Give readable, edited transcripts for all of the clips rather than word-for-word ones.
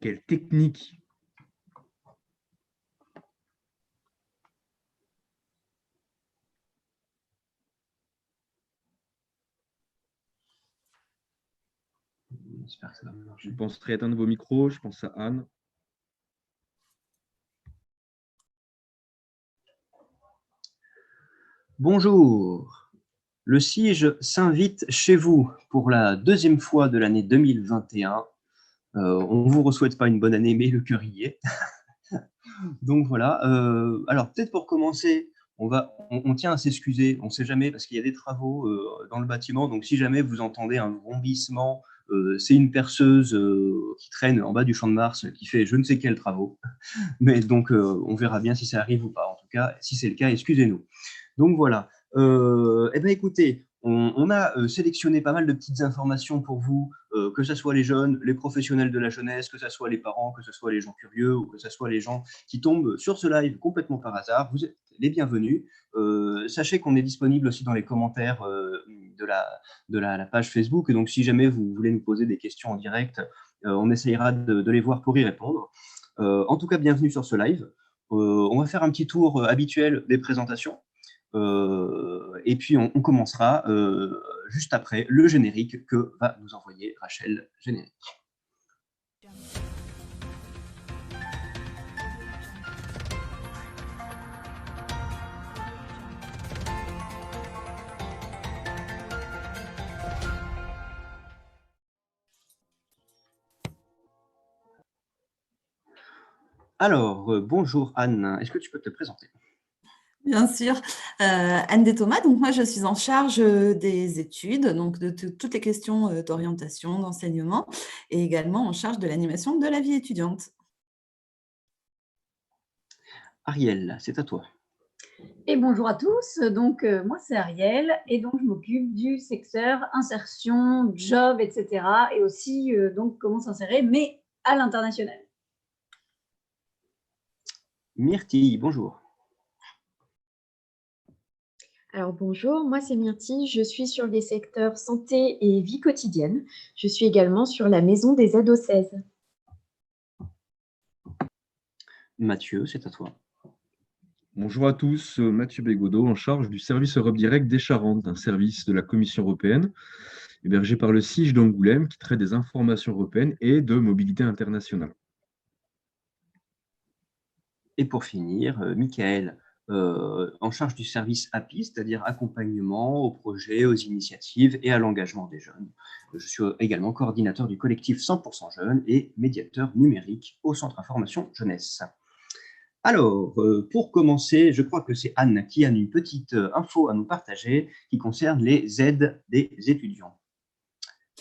Quelle technique! J'espère que ça va marcher. Je pense réatteindre vos micros, je pense à Anne. Bonjour, le CIGE s'invite chez vous pour la deuxième fois de l'année 2021. On ne vous souhaite pas une bonne année, mais le cœur y est. Donc voilà, alors peut-être pour commencer, on tient à s'excuser, on ne sait jamais, parce qu'il y a des travaux dans le bâtiment, donc si jamais vous entendez un vrombissement, c'est une perceuse qui traîne en bas du champ de Mars, qui fait je ne sais quels travaux. Mais donc, on verra bien si ça arrive ou pas. En tout cas, si c'est le cas, excusez-nous. Donc voilà. Eh bien, écoutez, on a sélectionné pas mal de petites informations pour vous, que ce soit les jeunes, les professionnels de la jeunesse, que ce soit les parents, que ce soit les gens curieux ou que ce soit les gens qui tombent sur ce live complètement par hasard. Vous êtes les bienvenus. Sachez qu'on est disponible aussi dans les commentaires de la page Facebook. Et donc, si jamais vous voulez nous poser des questions en direct, on essayera de les voir pour y répondre. En tout cas, bienvenue sur ce live. On va faire un petit tour habituel des présentations. Et puis, on commencera juste après le générique que va nous envoyer Rachel. Générique. Alors, bonjour Anne, est-ce que tu peux te présenter? Bien sûr, Anne Déthomas, donc moi je suis en charge des études, donc de toutes les questions d'orientation, d'enseignement, et également en charge de l'animation de la vie étudiante. Ariel, c'est à toi. Et bonjour à tous, donc moi c'est Ariel et donc je m'occupe du secteur insertion, job, etc. et aussi donc comment s'insérer, mais à l'international. Myrtille, bonjour. Alors bonjour, moi c'est Myrtille, je suis sur les secteurs santé et vie quotidienne. Je suis également sur la maison des ados 16. Mathieu, c'est à toi. Bonjour à tous, Mathieu Bégodeau, en charge du service Europe Direct des Charentes, un service de la Commission européenne, hébergé par le CIGE d'Angoulême, qui traite des informations européennes et de mobilité internationale. Et pour finir, Michael, en charge du service API, c'est-à-dire accompagnement aux projets, aux initiatives et à l'engagement des jeunes. Je suis également coordinateur du collectif 100% Jeunes et médiateur numérique au Centre Information Jeunesse. Alors, pour commencer, je crois que c'est Anne qui a une petite info à nous partager qui concerne les aides des étudiants.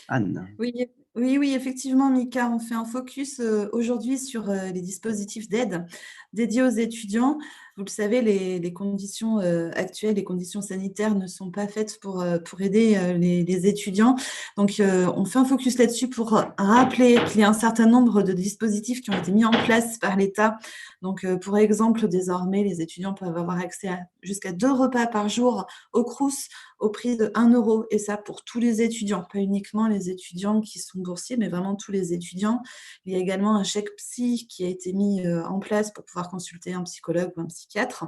Anne. Oui, effectivement, Mika, on fait un focus aujourd'hui sur les dispositifs d'aide dédiés aux étudiants. Vous le savez, les conditions actuelles, les conditions sanitaires ne sont pas faites pour aider les étudiants. Donc, on fait un focus là-dessus pour rappeler qu'il y a un certain nombre de dispositifs qui ont été mis en place par l'État. Donc, pour exemple, désormais, les étudiants peuvent avoir accès à jusqu'à 2 repas par jour au Crous au prix de 1 €, et ça pour tous les étudiants, pas uniquement les étudiants qui sont boursiers, mais vraiment tous les étudiants. Il y a également un chèque psy qui a été mis en place pour pouvoir consulter un psychologue ou un psychiatre.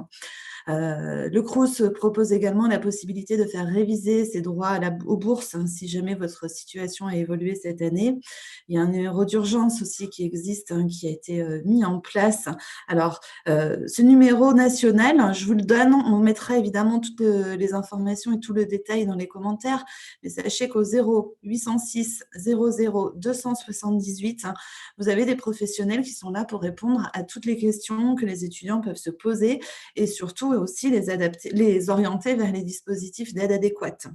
Le Crous propose également la possibilité de faire réviser ses droits aux bourses si jamais votre situation a évolué cette année. Il y a un numéro d'urgence aussi qui existe, qui a été mis en place. Alors, ce numéro national, je vous le donne, on mettra évidemment toutes les informations et tout le détail dans les commentaires, mais sachez qu'au 0806 00 278, vous avez des professionnels qui sont là pour répondre à toutes les questions que les étudiants peuvent se poser et surtout aussi les orienter vers les dispositifs d'aide adéquate.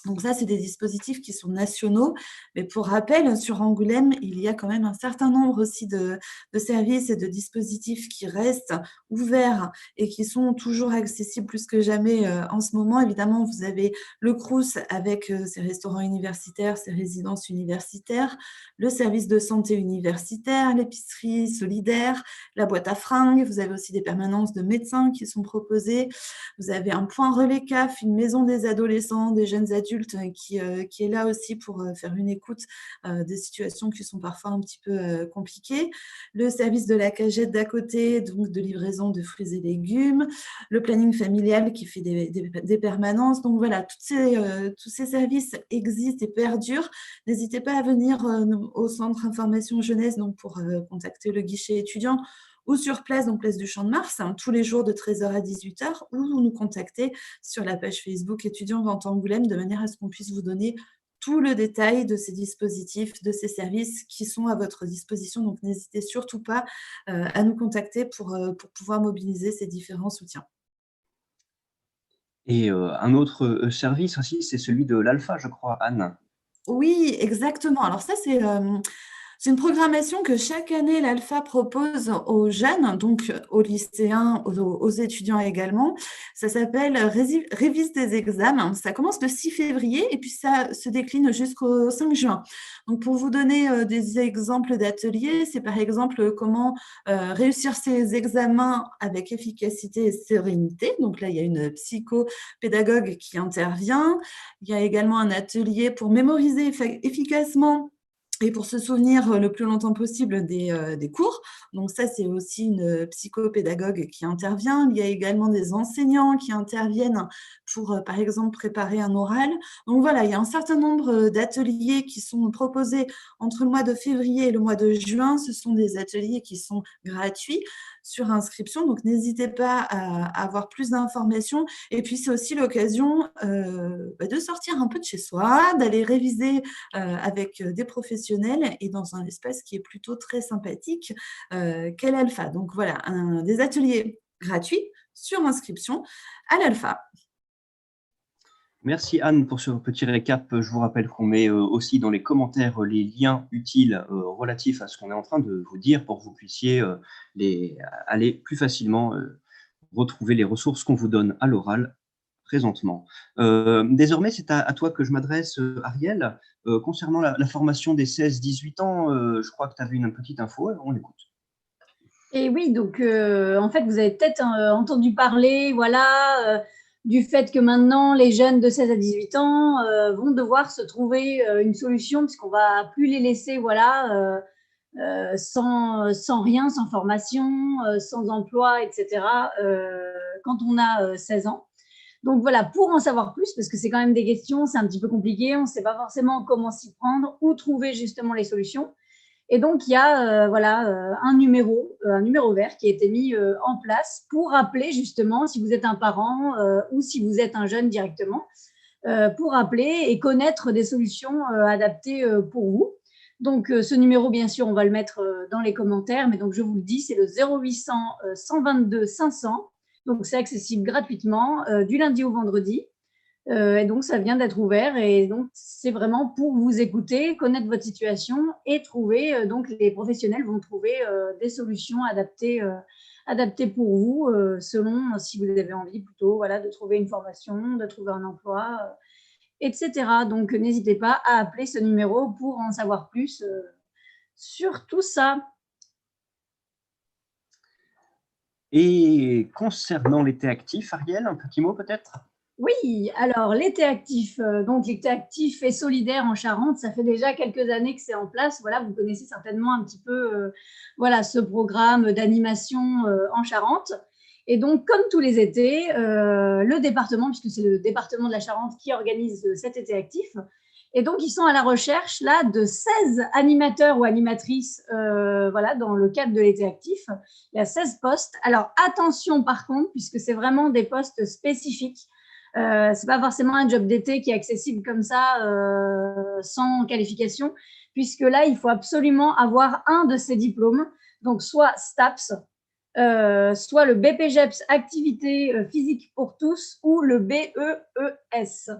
Donc ça, c'est des dispositifs qui sont nationaux, mais pour rappel, sur Angoulême, il y a quand même un certain nombre aussi de services et de dispositifs qui restent ouverts et qui sont toujours accessibles plus que jamais en ce moment. Évidemment, vous avez le Crous avec ses restaurants universitaires, ses résidences universitaires, le service de santé universitaire, l'épicerie solidaire, la boîte à fringues. Vous avez aussi des permanences de médecins qui sont proposées. Vous avez un point relais CAF, une maison des adolescents, des jeunes adultes, adulte qui est là aussi pour faire une écoute des situations qui sont parfois un petit peu compliquées. Le service de la cagette d'à côté, donc de livraison de fruits et légumes. Le planning familial qui fait des permanences. Donc voilà, tous ces services existent et perdurent. N'hésitez pas à venir au centre information jeunesse donc pour contacter le guichet étudiant ou sur place, donc place du Champ de Mars, tous les jours de 13h à 18h, ou nous contacter sur la page Facebook étudiants Vente Angoulême de manière à ce qu'on puisse vous donner tout le détail de ces dispositifs, de ces services qui sont à votre disposition. Donc, n'hésitez surtout pas à nous contacter pour pouvoir mobiliser ces différents soutiens. Et un autre service aussi, c'est celui de l'Alpha, je crois, Anne. Oui, exactement. Alors ça, c'est une programmation que chaque année, l'Alpha propose aux jeunes, donc aux lycéens, aux étudiants également. Ça s'appelle Révise des examens. Ça commence le 6 février et puis ça se décline jusqu'au 5 juin. Donc, pour vous donner des exemples d'ateliers, c'est par exemple comment réussir ses examens avec efficacité et sérénité. Donc là, il y a une psychopédagogue qui intervient. Il y a également un atelier pour mémoriser efficacement et pour se souvenir le plus longtemps possible des cours. Donc ça, c'est aussi une psychopédagogue qui intervient. Il y a également des enseignants qui interviennent pour, par exemple, préparer un oral. Donc voilà, il y a un certain nombre d'ateliers qui sont proposés entre le mois de février et le mois de juin. Ce sont des ateliers qui sont gratuits sur inscription. Donc n'hésitez pas à avoir plus d'informations. Et puis, c'est aussi l'occasion de sortir un peu de chez soi, d'aller réviser avec des professionnels et dans un espace qui est plutôt très sympathique qu'est l'Alpha. Donc voilà, des ateliers gratuits sur inscription à l'Alpha. Merci Anne pour ce petit récap. Je vous rappelle qu'on met aussi dans les commentaires les liens utiles relatifs à ce qu'on est en train de vous dire pour que vous puissiez aller plus facilement retrouver les ressources qu'on vous donne à l'oral présentement. Désormais, c'est à toi que je m'adresse, Ariel. Concernant la formation des 16-18 ans, je crois que tu avais une petite info, on l'écoute. Et oui, donc en fait, vous avez peut-être entendu parler, voilà, du fait que maintenant, les jeunes de 16 à 18 ans vont devoir se trouver une solution puisqu'on ne va plus les laisser, voilà, sans rien, sans formation, sans emploi, etc., quand on a 16 ans. Donc voilà, pour en savoir plus, parce que c'est quand même des questions, c'est un petit peu compliqué, on ne sait pas forcément comment s'y prendre, où trouver justement les solutions. Et donc, il y a un numéro vert qui a été mis en place pour appeler justement, si vous êtes un parent ou si vous êtes un jeune directement, pour appeler et connaître des solutions adaptées pour vous. Donc, ce numéro, bien sûr, on va le mettre dans les commentaires, mais donc je vous le dis, c'est le 0800 122 500. Donc, c'est accessible gratuitement du lundi au vendredi. Et donc, ça vient d'être ouvert et donc, c'est vraiment pour vous écouter, connaître votre situation et trouver, donc les professionnels vont trouver des solutions adaptées pour vous selon si vous avez envie plutôt voilà, de trouver une formation, de trouver un emploi, etc. Donc, n'hésitez pas à appeler ce numéro pour en savoir plus sur tout ça. Et concernant l'été actif, Ariel, un petit mot peut-être ? Oui, alors l'été actif, donc l'été actif et solidaire en Charente, ça fait déjà quelques années que c'est en place. Voilà, vous connaissez certainement un petit peu voilà, ce programme d'animation en Charente. Et donc, comme tous les étés, le département, puisque c'est le département de la Charente qui organise cet été actif, et donc ils sont à la recherche là de 16 animateurs ou animatrices voilà, dans le cadre de l'été actif. Il y a 16 postes. Alors attention par contre, puisque c'est vraiment des postes spécifiques. C'est pas forcément un job d'été qui est accessible comme ça sans qualification, puisque là, il faut absolument avoir un de ces diplômes, donc soit STAPS, soit le BPGEPS Activité physique pour tous ou le BEES.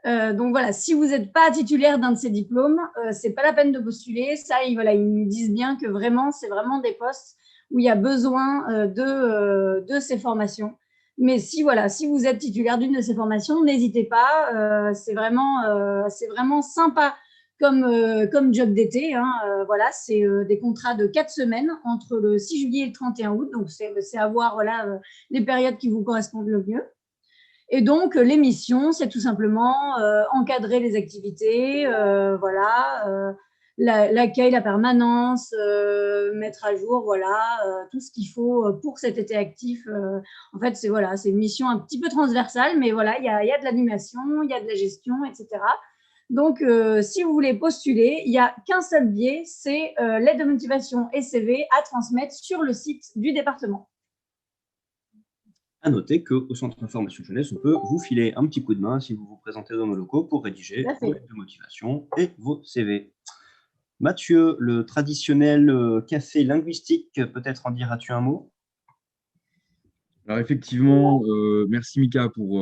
Donc voilà, si vous n'êtes pas titulaire d'un de ces diplômes, c'est pas la peine de postuler. Ça, ils nous disent bien que vraiment, c'est vraiment des postes où il y a besoin de ces formations. Mais si vous êtes titulaire d'une de ces formations, n'hésitez pas. C'est vraiment sympa comme job d'été. Voilà, c'est des contrats de 4 semaines entre le 6 juillet et le 31 août. Donc, c'est à voir voilà, les périodes qui vous correspondent le mieux. Et donc, les missions, c'est tout simplement encadrer les activités, l'accueil, la permanence, mettre à jour, tout ce qu'il faut pour cet été actif. En fait, c'est une mission un petit peu transversale, mais voilà, il y a de l'animation, il y a de la gestion, etc. Donc, si vous voulez postuler, il n'y a qu'un seul biais, c'est l'aide de motivation et CV à transmettre sur le site du département. À noter qu'au Centre d'information jeunesse, on peut vous filer un petit coup de main si vous vous présentez dans nos locaux pour rédiger vos lettres de motivation et vos CV. Mathieu, le traditionnel café linguistique, peut-être en diras-tu un mot? Alors effectivement, merci Mika pour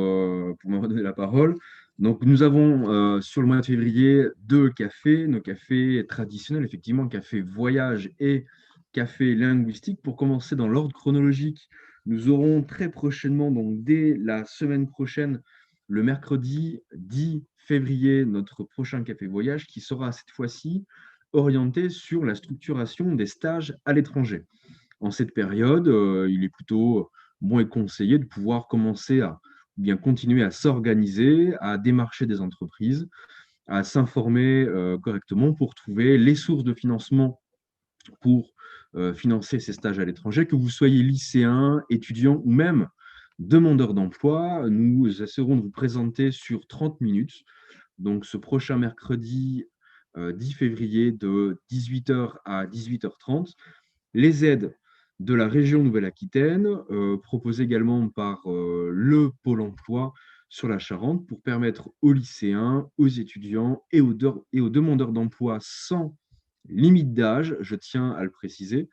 m'avoir donné la parole. Donc nous avons sur le mois de février 2 cafés, nos cafés traditionnels, effectivement, café voyage et café linguistique. Pour commencer dans l'ordre chronologique, nous aurons très prochainement, donc dès la semaine prochaine, le mercredi 10 février, notre prochain café voyage qui sera cette fois-ci orienté sur la structuration des stages à l'étranger. En cette période, il est plutôt bon et conseillé de pouvoir commencer à bien continuer à s'organiser, à démarcher des entreprises, à s'informer correctement pour trouver les sources de financement pour financer ces stages à l'étranger, que vous soyez lycéen, étudiant ou même demandeur d'emploi. Nous essaierons de vous présenter sur 30 minutes, donc ce prochain mercredi 10 février de 18h à 18h30, les aides de la région Nouvelle-Aquitaine, proposées également par le Pôle emploi sur la Charente pour permettre aux lycéens, aux étudiants et aux demandeurs d'emploi sans limite d'âge, je tiens à le préciser,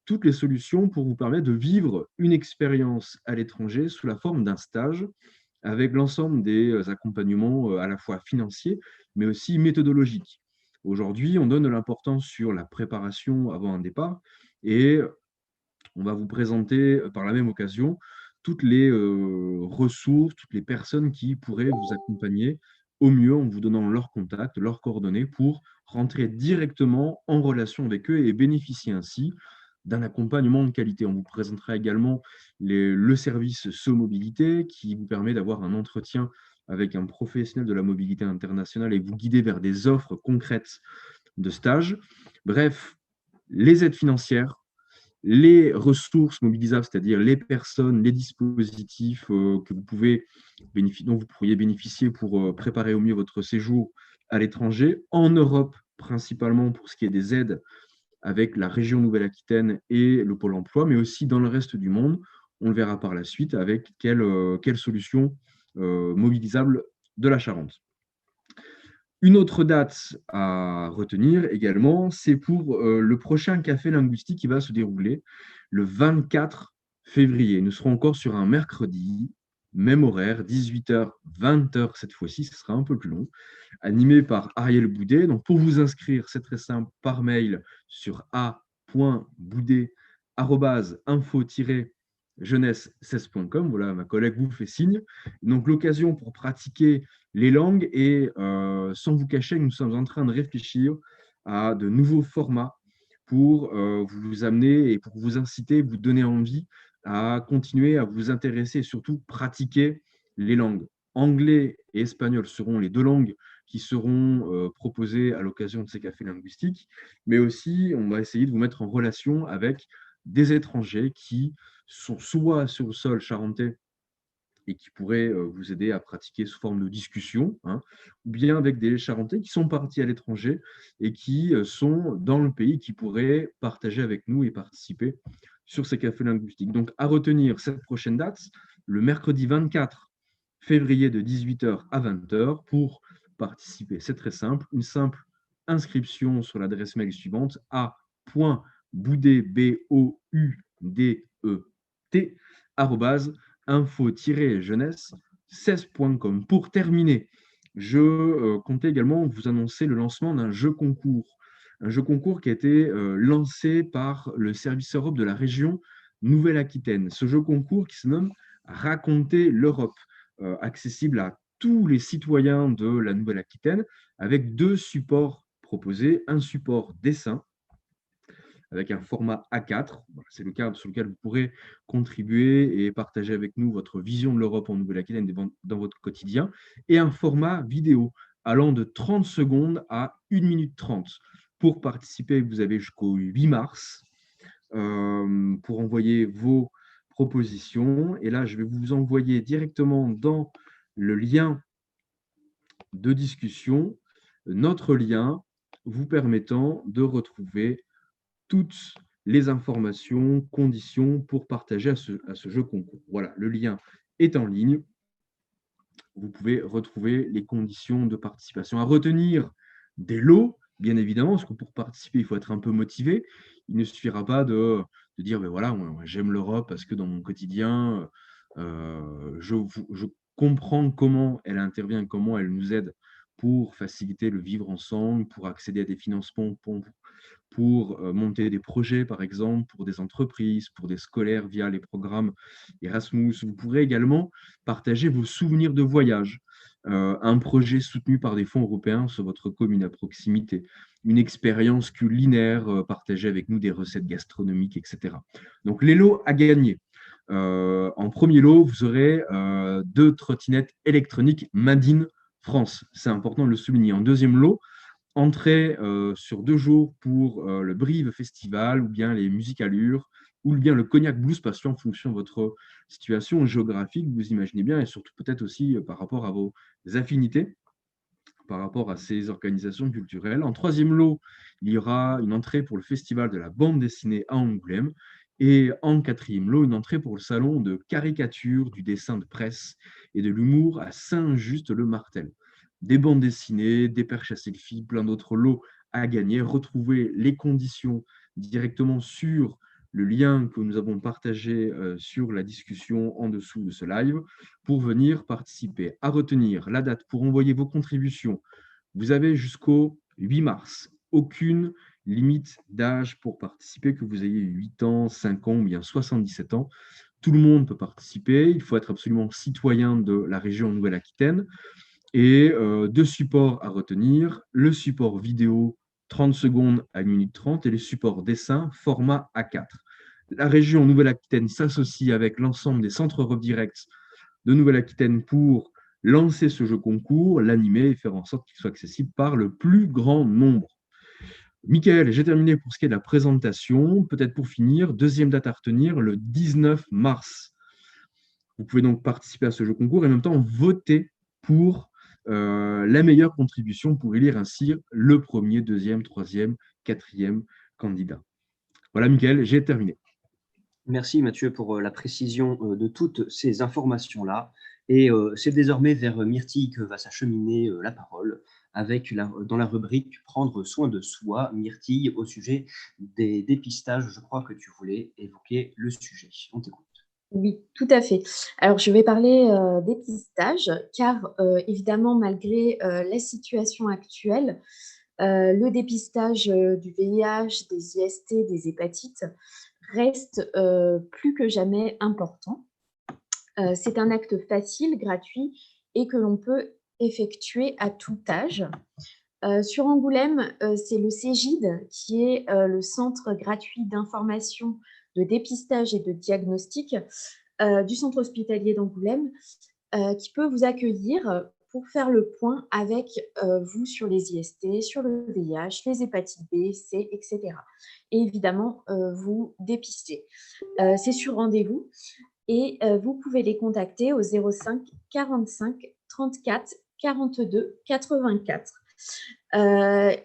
toutes les solutions pour vous permettre de vivre une expérience à l'étranger sous la forme d'un stage avec l'ensemble des accompagnements à la fois financiers mais aussi méthodologiques. Aujourd'hui, on donne de l'importance sur la préparation avant un départ et on va vous présenter par la même occasion toutes les ressources, toutes les personnes qui pourraient vous accompagner au mieux en vous donnant leurs contacts, leurs coordonnées pour rentrer directement en relation avec eux et bénéficier ainsi d'un accompagnement de qualité. On vous présentera également le service SO-Mobilité qui vous permet d'avoir un entretien avec un professionnel de la mobilité internationale et vous guider vers des offres concrètes de stage. Bref, les aides financières, les ressources mobilisables, c'est-à-dire les personnes, les dispositifs dont vous pourriez bénéficier pour préparer au mieux votre séjour à l'étranger, en Europe principalement pour ce qui est des aides avec la région Nouvelle-Aquitaine et le Pôle emploi, mais aussi dans le reste du monde. On le verra par la suite avec quelle solution mobilisable de la Charente. Une autre date à retenir également, c'est pour le prochain café linguistique qui va se dérouler le 24 février. Nous serons encore sur un mercredi, même horaire, 18h, 20h cette fois-ci, ce sera un peu plus long, animé par Ariel Boudet. Donc pour vous inscrire, c'est très simple, par mail sur a.boudet@info-jeunesse16.com. Voilà, ma collègue vous fait signe. Donc l'occasion pour pratiquer les langues et sans vous cacher, nous sommes en train de réfléchir à de nouveaux formats pour vous amener et pour vous inciter, vous donner envie à continuer à vous intéresser et surtout pratiquer les langues. Anglais et espagnol seront les 2 langues qui seront proposées à l'occasion de ces cafés linguistiques, mais aussi on va essayer de vous mettre en relation avec des étrangers qui sont soit sur le sol charentais et qui pourraient vous aider à pratiquer sous forme de discussion, hein, ou bien avec des Charentais qui sont partis à l'étranger et qui sont dans le pays, qui pourraient partager avec nous et participer sur ces cafés linguistiques. Donc, à retenir cette prochaine date, le mercredi 24 février de 18h à 20h pour participer. C'est très simple, une simple inscription sur l'adresse mail suivante a.boudet, B-O-U-D-E-T, info-jeunesse16.com. Pour terminer, je comptais également vous annoncer le lancement d'un jeu concours. Un jeu concours qui a été lancé par le service Europe de la région Nouvelle-Aquitaine. Ce jeu concours qui se nomme Raconter l'Europe, accessible à tous les citoyens de la Nouvelle-Aquitaine, avec 2 supports proposés. Un support dessin, avec un format A4. Voilà, c'est le cadre sur lequel vous pourrez contribuer et partager avec nous votre vision de l'Europe en Nouvelle-Aquitaine dans votre quotidien, et un format vidéo allant de 30 secondes à 1 minute 30. Pour participer, vous avez jusqu'au 8 mars pour envoyer vos propositions. Et là, je vais vous envoyer directement dans le lien de discussion notre lien vous permettant de retrouver toutes les informations, conditions pour partager à ce jeu concours. Voilà, le lien est en ligne. Vous pouvez retrouver les conditions de participation. À retenir des lots, bien évidemment, parce que pour participer, il faut être un peu motivé. Il ne suffira pas de dire, ben voilà, moi, j'aime l'Europe parce que dans mon quotidien, je comprends comment elle intervient, comment elle nous aide pour faciliter le vivre ensemble, pour accéder à des financements, pour monter des projets, par exemple, pour des entreprises, pour des scolaires via les programmes Erasmus. Vous pourrez également partager vos souvenirs de voyage, un projet soutenu par des fonds européens sur votre commune à proximité, une expérience culinaire partagée avec nous, des recettes gastronomiques, etc. Donc, les lots à gagner. En premier lot, vous aurez 2 trottinettes électroniques Made in France. C'est important de le souligner. En deuxième lot, entrée sur 2 jours pour le Brive Festival, ou bien les Musicalures, ou bien le Cognac Blues Passion, en fonction de votre situation géographique, vous imaginez bien, et surtout peut-être aussi par rapport à vos affinités, par rapport à ces organisations culturelles. En troisième lot, il y aura une entrée pour le Festival de la bande dessinée à Angoulême, et en quatrième lot, une entrée pour le salon de caricature, du dessin de presse et de l'humour à Saint-Just-le-Martel. Des bandes dessinées, des perches à selfie, plein d'autres lots à gagner. Retrouvez les conditions directement sur le lien que nous avons partagé sur la discussion en dessous de ce live pour venir participer. À retenir la date pour envoyer vos contributions. Vous avez jusqu'au 8 mars. Aucune limite d'âge pour participer, que vous ayez 8 ans, 5 ans ou bien 77 ans. Tout le monde peut participer. Il faut être absolument citoyen de la région Nouvelle-Aquitaine. Et 2 supports à retenir, le support vidéo 30 secondes à 1 minute 30 et le support dessin format A4. La région Nouvelle-Aquitaine s'associe avec l'ensemble des centres Europe Direct de Nouvelle-Aquitaine pour lancer ce jeu concours, l'animer et faire en sorte qu'il soit accessible par le plus grand nombre. Michael, j'ai terminé pour ce qui est de la présentation. Peut-être pour finir, deuxième date à retenir, le 19 mars. Vous pouvez donc participer à ce jeu concours et en même temps voter pour la meilleure contribution pour élire ainsi le premier, deuxième, troisième, quatrième candidat. Voilà, Michael, j'ai terminé. Merci Mathieu pour la précision de toutes ces informations-là. Et c'est désormais vers Myrtille que va s'acheminer la parole, avec dans la rubrique « Prendre soin de soi », Myrtille, au sujet des dépistages. Je crois que tu voulais évoquer le sujet. On t'écoute. Oui, tout à fait. Alors, je vais parler dépistage, car évidemment, malgré la situation actuelle, le dépistage du VIH, des IST, des hépatites reste plus que jamais important. C'est un acte facile, gratuit et que l'on peut effectuer à tout âge. Sur Angoulême, c'est le CEGID qui est le centre gratuit d'information, de dépistage et de diagnostic du centre hospitalier d'Angoulême qui peut vous accueillir pour faire le point avec vous sur les IST, sur le VIH, les hépatites B, C, etc. Et évidemment, vous dépister. C'est sur rendez-vous et vous pouvez les contacter au 05 45 34 42 84.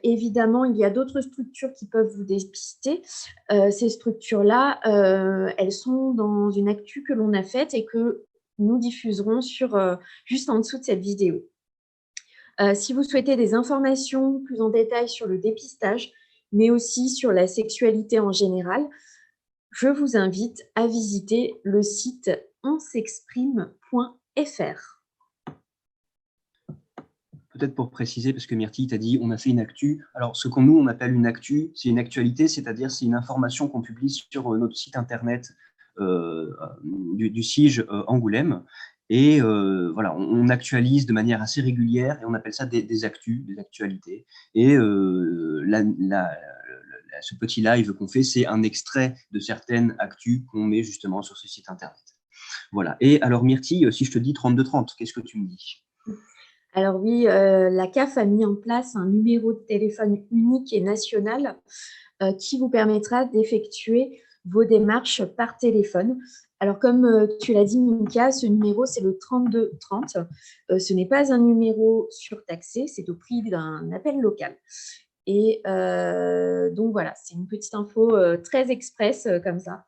Évidemment, il y a d'autres structures qui peuvent vous dépister. Ces structures-là, elles sont dans une actu que l'on a faite et que nous diffuserons juste en dessous de cette vidéo. Si vous souhaitez des informations plus en détail sur le dépistage, mais aussi sur la sexualité en général, je vous invite à visiter le site onsexprime.fr. Peut-être pour préciser, parce que Myrtille t'a dit on a fait une actu. Alors, ce qu'on nous on appelle une actu, c'est une actualité, c'est-à-dire c'est une information qu'on publie sur notre site internet du SIGE Angoulême. Et voilà, on actualise de manière assez régulière et on appelle ça des actus, des actualités. Et ce petit live qu'on fait, c'est un extrait de certaines actus qu'on met justement sur ce site internet. Voilà. Et alors Myrtille, si je te dis 3230, qu'est-ce que tu me dis? Alors oui, la CAF a mis en place un numéro de téléphone unique et national qui vous permettra d'effectuer vos démarches par téléphone. Alors, comme tu l'as dit, Mika, ce numéro, c'est le 3230. Ce n'est pas un numéro surtaxé, c'est au prix d'un appel local. Et donc, voilà, c'est une petite info très express comme ça.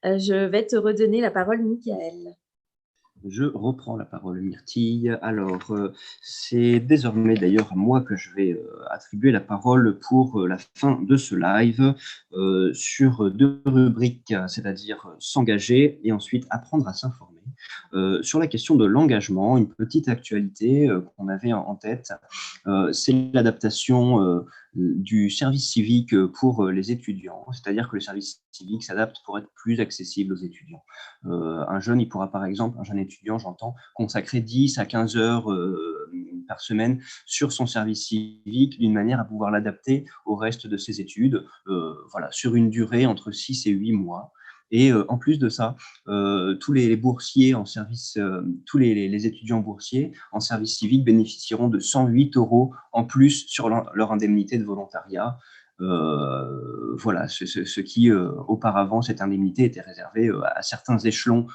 Je vais te redonner la parole, Mickaël. Je reprends la parole, Myrtille. Alors, c'est désormais d'ailleurs à moi que je vais attribuer la parole pour la fin de ce live sur 2 rubriques, c'est-à-dire s'engager et ensuite apprendre à s'informer. Sur la question de l'engagement, une petite actualité qu'on avait en tête, c'est l'adaptation du service civique pour les étudiants, c'est-à-dire que le service civique s'adapte pour être plus accessible aux étudiants. Un jeune, il pourra par exemple, un jeune étudiant, j'entends, consacrer 10 à 15 heures par semaine sur son service civique d'une manière à pouvoir l'adapter au reste de ses études, voilà, sur une durée entre 6 et 8 mois. Et en plus de ça, tous les boursiers en service, tous les étudiants boursiers en service civique bénéficieront de 108 € en plus sur leur indemnité de volontariat. Voilà, ce qui auparavant, cette indemnité était réservée à certains échelons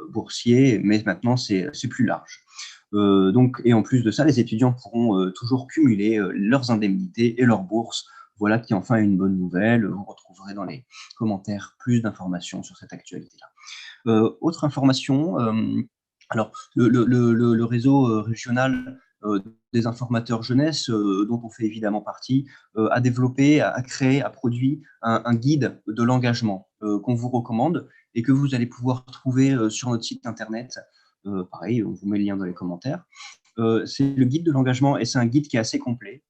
boursiers, mais maintenant c'est plus large. Donc, et en plus de ça, les étudiants pourront toujours cumuler leurs indemnités et leurs bourses. Voilà qui enfin est une bonne nouvelle. Vous retrouverez dans les commentaires plus d'informations sur cette actualité-là. Autre information, alors le réseau régional des informateurs jeunesse, dont on fait évidemment partie, a développé, a créé, a produit un guide de l'engagement qu'on vous recommande et que vous allez pouvoir trouver sur notre site internet. Pareil, on vous met le lien dans les commentaires. C'est le guide de l'engagement et c'est un guide qui est assez complet.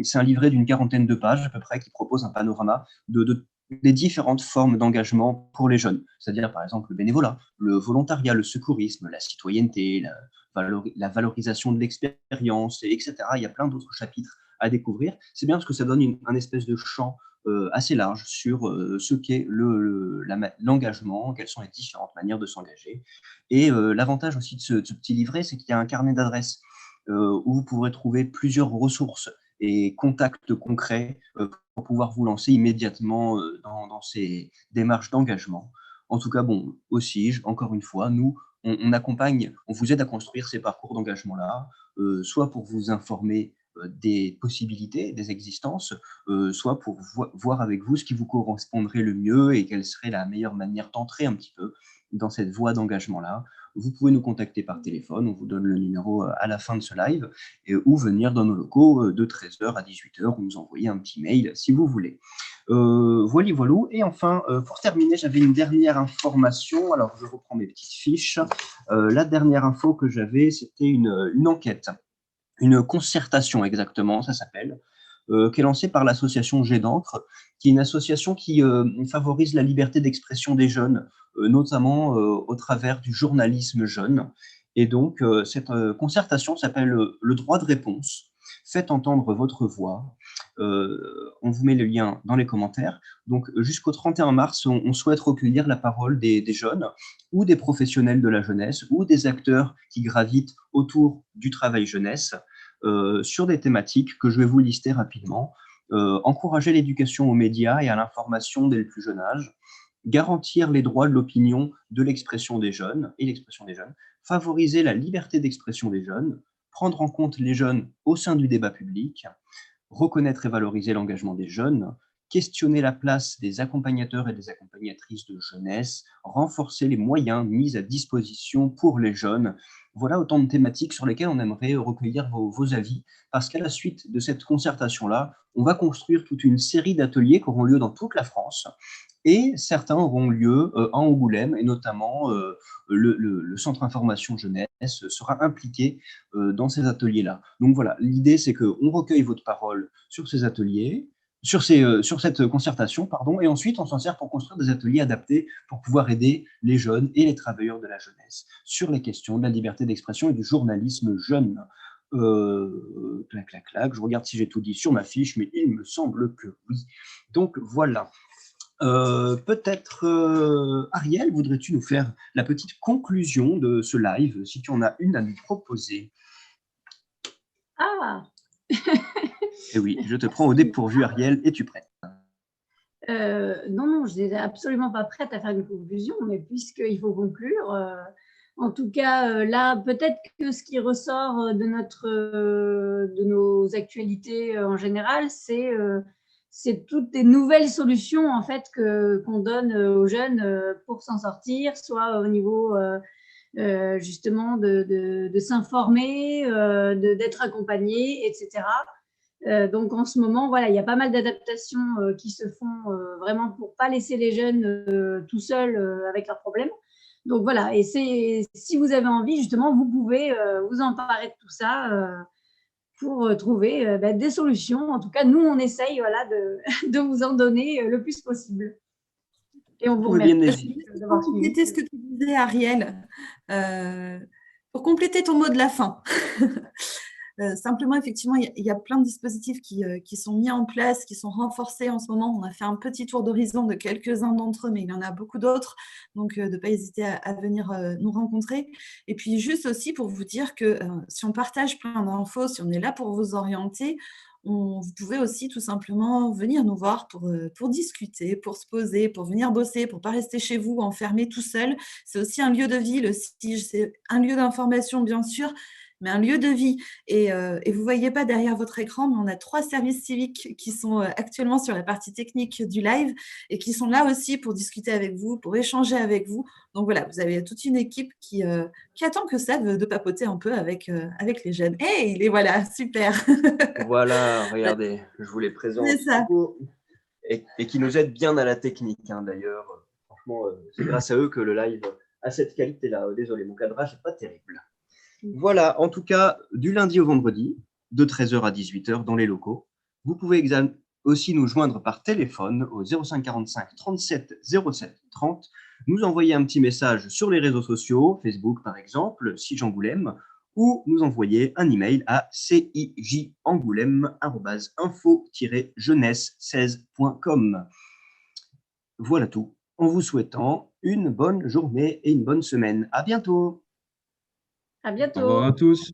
C'est un livret d'une 40aine de pages à peu près qui propose un panorama des différentes formes d'engagement pour les jeunes, c'est-à-dire par exemple le bénévolat, le volontariat, le secourisme, la citoyenneté, la valorisation de l'expérience, etc. Il y a plein d'autres chapitres à découvrir. C'est bien parce que ça donne un espèce de champ assez large sur ce qu'est l'engagement, quelles sont les différentes manières de s'engager. Et l'avantage aussi de ce petit livret, c'est qu'il y a un carnet d'adresses où vous pourrez trouver plusieurs ressources et contacts concrets pour pouvoir vous lancer immédiatement dans ces démarches d'engagement. En tout cas, bon, aussi, encore une fois, nous, on accompagne, on vous aide à construire ces parcours d'engagement-là, soit pour vous informer des possibilités, des existences, soit pour voir avec vous ce qui vous correspondrait le mieux et quelle serait la meilleure manière d'entrer un petit peu dans cette voie d'engagement-là. Vous pouvez nous contacter par téléphone, on vous donne le numéro à la fin de ce live, ou venir dans nos locaux de 13h à 18h, ou nous envoyer un petit mail si vous voulez. Voilà, voilà. Et enfin, pour terminer, j'avais une dernière information. Alors, je reprends mes petites fiches. La dernière info que j'avais, c'était une enquête, une concertation exactement, ça s'appelle, qui est lancée par l'association Jet d'encre, qui est une association qui favorise la liberté d'expression des jeunes, notamment au travers du journalisme jeune. Et donc, cette concertation s'appelle le droit de réponse. Faites entendre votre voix. On vous met le lien dans les commentaires. Donc, jusqu'au 31 mars, on souhaite recueillir la parole des jeunes ou des professionnels de la jeunesse ou des acteurs qui gravitent autour du travail jeunesse sur des thématiques que je vais vous lister rapidement. Encourager l'éducation aux médias et à l'information dès le plus jeune âge, garantir les droits de l'opinion, de l'expression des jeunes et l'expression des jeunes, favoriser la liberté d'expression des jeunes, prendre en compte les jeunes au sein du débat public, reconnaître et valoriser l'engagement des jeunes, questionner la place des accompagnateurs et des accompagnatrices de jeunesse, renforcer les moyens mis à disposition pour les jeunes. Voilà autant de thématiques sur lesquelles on aimerait recueillir vos avis, parce qu'à la suite de cette concertation-là, on va construire toute une série d'ateliers qui auront lieu dans toute la France, et certains auront lieu à Angoulême, et notamment le Centre Information Jeunesse sera impliqué dans ces ateliers-là. Donc voilà, l'idée c'est qu'on recueille votre parole sur ces ateliers, sur cette concertation, pardon, et ensuite on s'en sert pour construire des ateliers adaptés pour pouvoir aider les jeunes et les travailleurs de la jeunesse sur les questions de la liberté d'expression et du journalisme jeune. Clac, clac, clac. Je regarde si j'ai tout dit sur ma fiche, mais il me semble que oui. Donc voilà. Peut-être, Ariel, voudrais-tu nous faire la petite conclusion de ce live, si tu en as une à nous proposer? Ah, Et oui, je te prends au dépourvu, Ariel. Es-tu prête? non, non, je n'étais absolument pas prête à faire une conclusion, mais puisqu'il faut conclure, en tout cas, là, peut-être que ce qui ressort de nos actualités en général, c'est toutes les nouvelles solutions en fait qu'on donne aux jeunes pour s'en sortir, soit au niveau justement de s'informer, d'être accompagné, etc. Donc en ce moment, voilà, il y a pas mal d'adaptations qui se font vraiment pour pas laisser les jeunes tout seuls avec leurs problèmes. Donc voilà, et si vous avez envie, justement, vous pouvez vous emparer de tout ça pour trouver des solutions. En tout cas, nous, on essaye voilà, de vous en donner le plus possible. Et on Vous vous pouvez bien remercie hésiter. Pour d'avoir suivi. compléter ce que tu disais, Ariel, pour compléter ton mot de la fin, simplement, effectivement, il y a plein de dispositifs qui sont mis en place, qui sont renforcés en ce moment. On a fait un petit tour d'horizon de quelques-uns d'entre eux, mais il y en a beaucoup d'autres. Donc, de ne pas hésiter à venir nous rencontrer. Et puis, juste aussi pour vous dire que si on partage plein d'infos, si on est là pour vous orienter, vous pouvez aussi tout simplement venir nous voir pour discuter, pour se poser, pour venir bosser, pour ne pas rester chez vous enfermé tout seul. C'est aussi un lieu de vie, le SIG, c'est un lieu d'information, bien sûr, mais un lieu de vie. Et vous ne voyez pas derrière votre écran, mais on a 3 services civiques qui sont actuellement sur la partie technique du live et qui sont là aussi pour discuter avec vous, pour échanger avec vous. Donc voilà, vous avez toute une équipe qui attend que ça de papoter un peu avec les jeunes. Hey, les voilà, super. Voilà, regardez, je vous les présente. C'est ça. Et qui nous aident bien à la technique, hein, d'ailleurs. Franchement, c'est grâce à eux que le live a cette qualité-là. Désolé, mon cadrage n'est pas terrible. Voilà, en tout cas, du lundi au vendredi, de 13h à 18h dans les locaux. Vous pouvez aussi nous joindre par téléphone au 05 45 37 07 30, nous envoyer un petit message sur les réseaux sociaux, Facebook par exemple, SIG Angoulême, ou nous envoyer un email à cijangoulême@info-jeunesse16.com. Voilà tout. En vous souhaitant une bonne journée et une bonne semaine. À bientôt. À Au bientôt. revoir à tous.